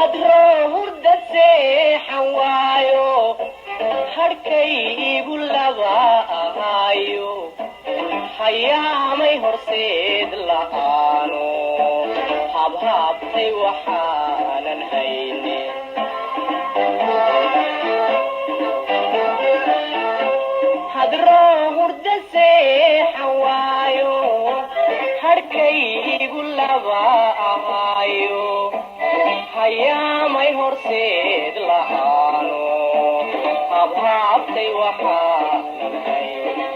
hadro hurda seexan waayo harkaygu laba ahaayo hayaamay horseed la'aano habhaabtay waxaanan hayne hadro hurda seexan waayo harkaygu laba ahaayo hayaamay horseed la'aano habhaabtay waxaanan hayne.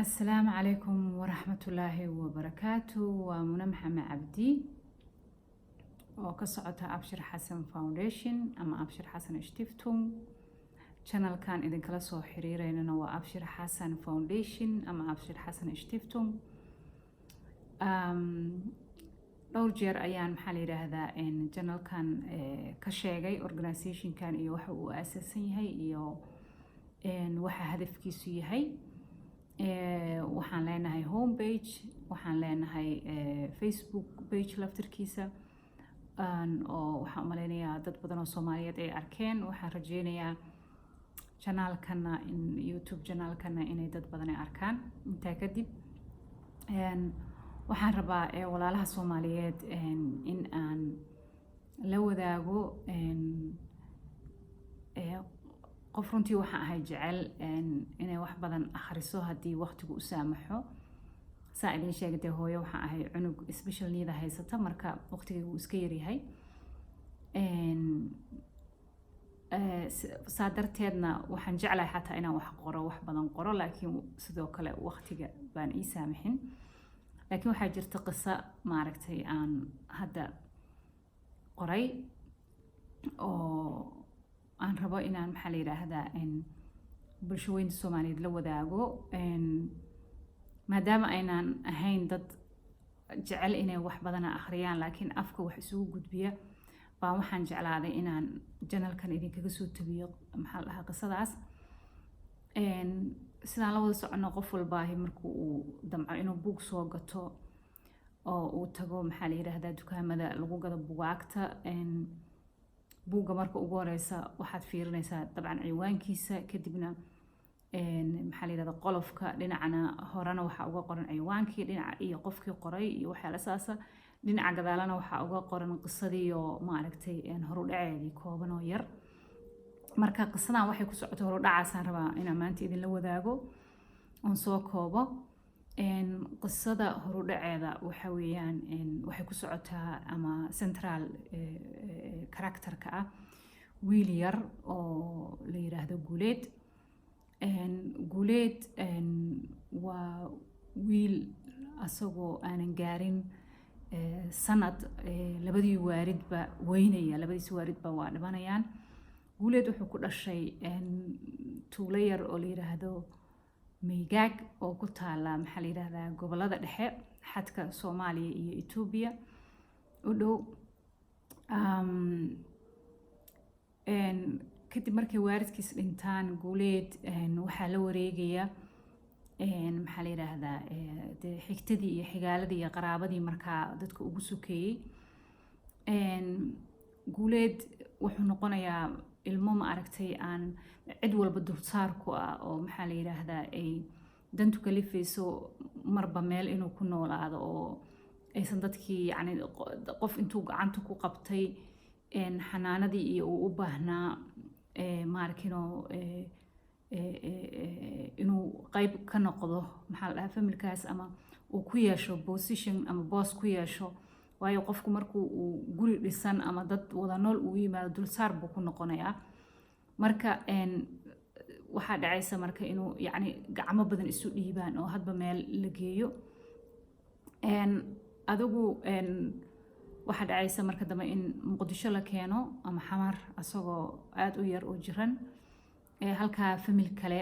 السلام عليكم ورحمة الله وبركاته. ومنى محمد عبدي وكسعتها أبشر حسن فاونديشن أما أبشر حسن اشتفتم channel كان إذا كلا سو حريرين أنا أبشر حسن فاونديشن أما أبشر حسن اشتفتم dhowr jeer ayaan maxaa la yiraahdaa channelkan ka sheegay organization kan iyo waxa uu aasasan yahay iyo waxa hadafkiisu yahay. waxaan leenahay home page, waxaan leenahay Facebook page laftirkiisa oo waxaan u maleynayaa dad badan oo Soomaaliyeed ay arkeen. waxaan rajeynayaa channelkana in YouTube channelkana inay dad badan ay arkaan. intaa kadib waxaan rabaa walaalaha Soomaaliyeed in aan la wadaago qof runtii waxaan ahay jecel inay wax badan akhriso haddii waqtigu u saamaxo. saa idin sheegtay hooyo waxaan ahay cunug special need haysata, marka waqtigu uu iska yaryahay. saa darteedna waxaan jeclahay xataa inaan wax qoro, wax badan qoro, laakiin sidoo kale waqtiga baan ii saamixin. laakiin waxaa jirta qiso maaragtay aan hadda qoray oo aan rabo inaan maxaa la yiraahdaa bulshooyinka Soomaaliyeed la wadaago. maadaama aynaan ahayn dad jecel inay wax badan akhriyaan laakiin afka wax isugu gudbiya, baan waxaan jeclaaday inaan channelkan idinkaga soo tabiyo maxaa la dhahaa qisadaas. sidaan la wada socono qof walbaahi markuu uu damco inuu buug soo gato oo uu tago maxaa la yiraahdaa dukaamada lagu gado buugaagta, buugga marka ugu horeysa waxaad fiirinaysaa dabcan ciwaankiisa, kadibna maxaa la yiraahdaa qolofka dhinacna horena waxaa uga qoran ciwaankii, dhinaca iyo qofkii qoray iyo waxyaalo saasa, dhinaca gadaalana waxaa uga qoran qisadii oo maaragtay horudhaceedii kooban oo yar. marka qisadan waxay ku socoto horudhacaasaan rabaa inaan maanta idinla wadaago oon soo koobo. qisada horudhaceeda waxa weeyaan waxay ku socotaa ama central characterka ah wiil yar oo la yiraahdo Guuleed. Guuleed waa wiil asagoo aanan gaarin sanad labadii waalidba weynaya, labadiis waalidba waa dhimanayaan. Guuleed wuxuu ku dhashay tuulo yar oo la yiraahdo Meegaag oo ku taala maxaa la yiraahdaa gobolada dhexe xadka Soomaaliya iyo Itoobiya u dhow. kadib markii waalidkiis dhintaan Guuleed waxaa la wareegaya maxaa la yiraahdaa xigtadii iyo xigaaladii iyo qaraabadii markaa dadka ugu sokeeyay. Guuleed wuxuu noqonayaa ilmo ma aragtay aan cid walba dulsaar ku ah oo maxaa la yiraahdaa ay dantu kalifayso marba meel inuu ku noolaado oo aysan dadkii yacni qof intuu gacanta ku qabtay xanaanadii iyo uu u baahnaa maarkinoo inuu qayb ka noqdo maxaa la dhahaa familkaas ama uu ku yeesho position ama boss ku yeesho. waayo qofku markuu uu guri dhisan ama dad wada nool uu yimaado dulsaar buu ku noqonayaa. marka waxaa dhacaysa marka inuu yacni gacmo badan isu dhiibaan oo hadba meel la geeyo. adigu waxaa dhacaysa marka dambe in Muqdisho la keeno ama Xamar asagoo aad u yar oo jiran. halkaa famil kale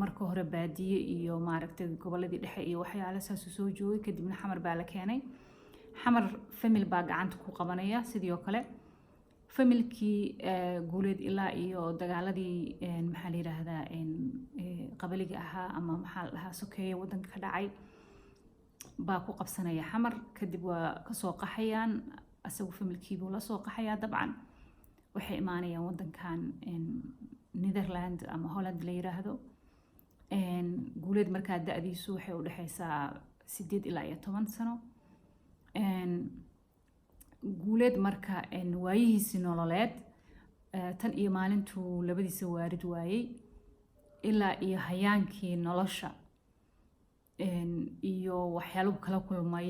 marka hore baadiye iyo maaragtay goboladii dhexe iyo waxyaalo saas soo joogay, kadibna Xamar baa la keenay. Xamar famil baa gacanta ku qabanaya sidoo kale. familkii Guuleed ilaa iyo dagaaladii maxaa la yiraahdaa qabaliga ahaa ama maxaa la dhahaa sokeeye wadanka ka dhacay baa ku qabsanaya xamar kadib waa kasoo qaxayaan asagu familkiibuu la soo qaxayaa dabcan waxay imaanayaan wadankan Netherland ama Holland la yiraahdo guuleed markaa da'diisu waxay u dhaxaysaa 8 ilaa 10 sano guuleed marka waayihiisi nololeed tan iyo maalintuu labadiisa waarid waayay ilaa iyo hayaankii nolosha iyo waxyaalo kala kulmay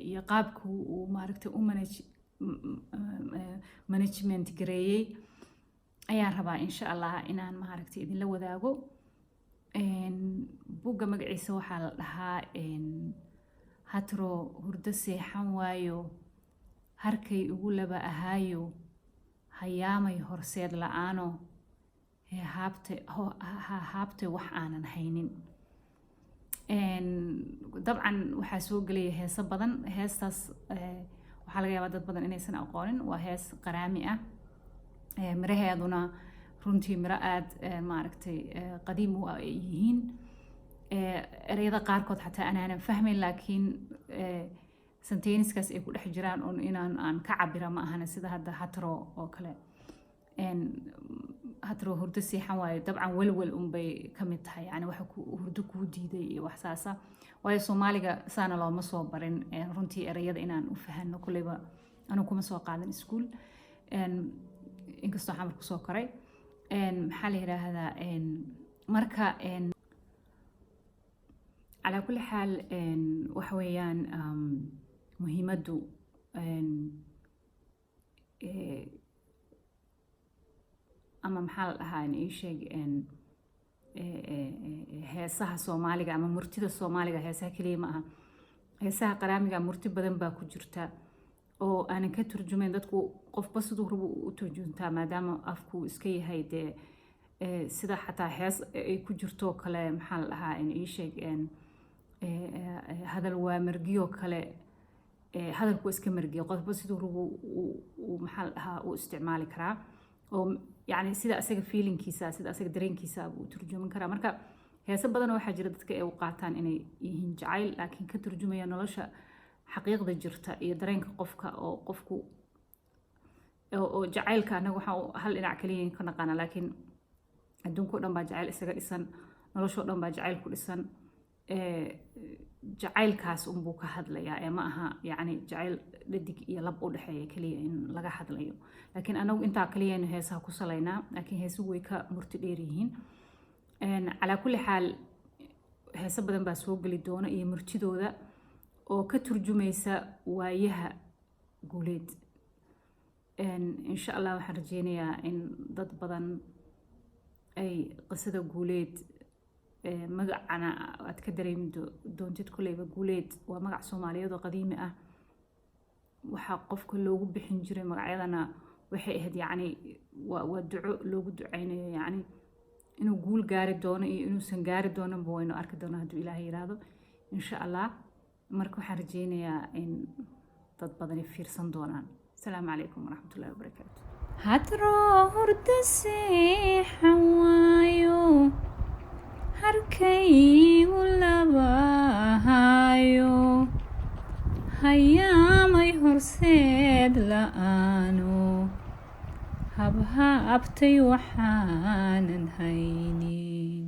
iyo qaabku uu maaragtay u management gareeyay ayaan rabaa insha Allah inaan maaragtay idin la wadaago buugga magaciisa waxaa la dhahaa hatro hurdo seexan waayo harkay ugu laba ahaayo hayaamay horseed la'aano haabtay wax aanan haynin dabcan waxaa soo gelaya heeso badan heestaas waxaa laga yaabaa dad badan inaysan aqoonin waa hees qaraami ah miraheeduna runtii miro aad maaragtay qadiim u yihiin ereyada qaarkood xataa aanan fahmayn laakiin senteniskaas ay ku dhex jiraan oo aan ka cabira ma ahana sida hadda hatro oo kale hatro hurdo seexan waayo dabcan walwal unbay ka mid tahay yani waxa hurdo kuu diiday iyo wax saasa waayo Soomaaliga saana looma soo barin runtii ereyada inaan u fahano kulleyba anu kuma soo qaadan iskuul inkastoo xamar ku soo koray maxaa la yiraahdaa marka على كل حال وحويان مهمته أما محل هاي إيشيء heesaha Soomaaliga ama murtida Soomaaliga heesaha kaliya ma aha heesaha qaraamiga murti badan baa ku jirta oo aan ka turjumayn dadku qofba siduu rabo u turjuntaa maadaama afku iska yahay sida xataa hees ay ku jirto kale maxaa la dhahaa in ii sheeg hadal waa margiyo kale hadalku iska margiyo qofba siduu rabo maxaa la dhahaa u isticmaali karaa oo يعني سيدا أسيق feeling كيسا سيدا أسيق درين كيسا وترجمة كرا مركا هي سببنا واحد جرى دتك أو قاطان إنه يهين جعيل لكن كترجمة ينولش حقيقة جرتا يدرين قفك أو قفكو أو جعيل كأنه هل إن عكلين كنا قانا لكن الدون كلهم بجعيل إسقى إنسان نولش كلهم بجعيل كل إنسان جعيل كاس بوك هاد ليا معها يعني جعيل لديك يلب أودحية كلية إن لقى هاد ليو لكن أنا وإنت عقلية إنه هيسها كسلينا لكن هيسوي كمرتديرين على كل حال هيسا بدن بسوق للدونة إيه مرتدو ذا أو كترجميسا وياها قوليد إن شاء الله وحرجيني إن ضد بدن أي قصة قوليد magacana aad ka dareemi doontid kuleyba guuleed waa magac Soomaaliyeed oo qadiimi ah waxa qofka loogu bixin jiray magacyadana waxay ahayd yani waa duco loogu duceynayo yani inuu guul gaari doono iyo inuu san gaari doono waynu arki doonaa haduu Ilaahay yiraahdo insha Allah marka waxaan rajeynayaa in dad badan fiirsan doonaan assalaamu calaykum waraxmatullaahi wabarakaatuh hatro hurdo seexan waayo harkay ulaba hayo hayaamay horseed la'aano habhaabtay waxaanan haynin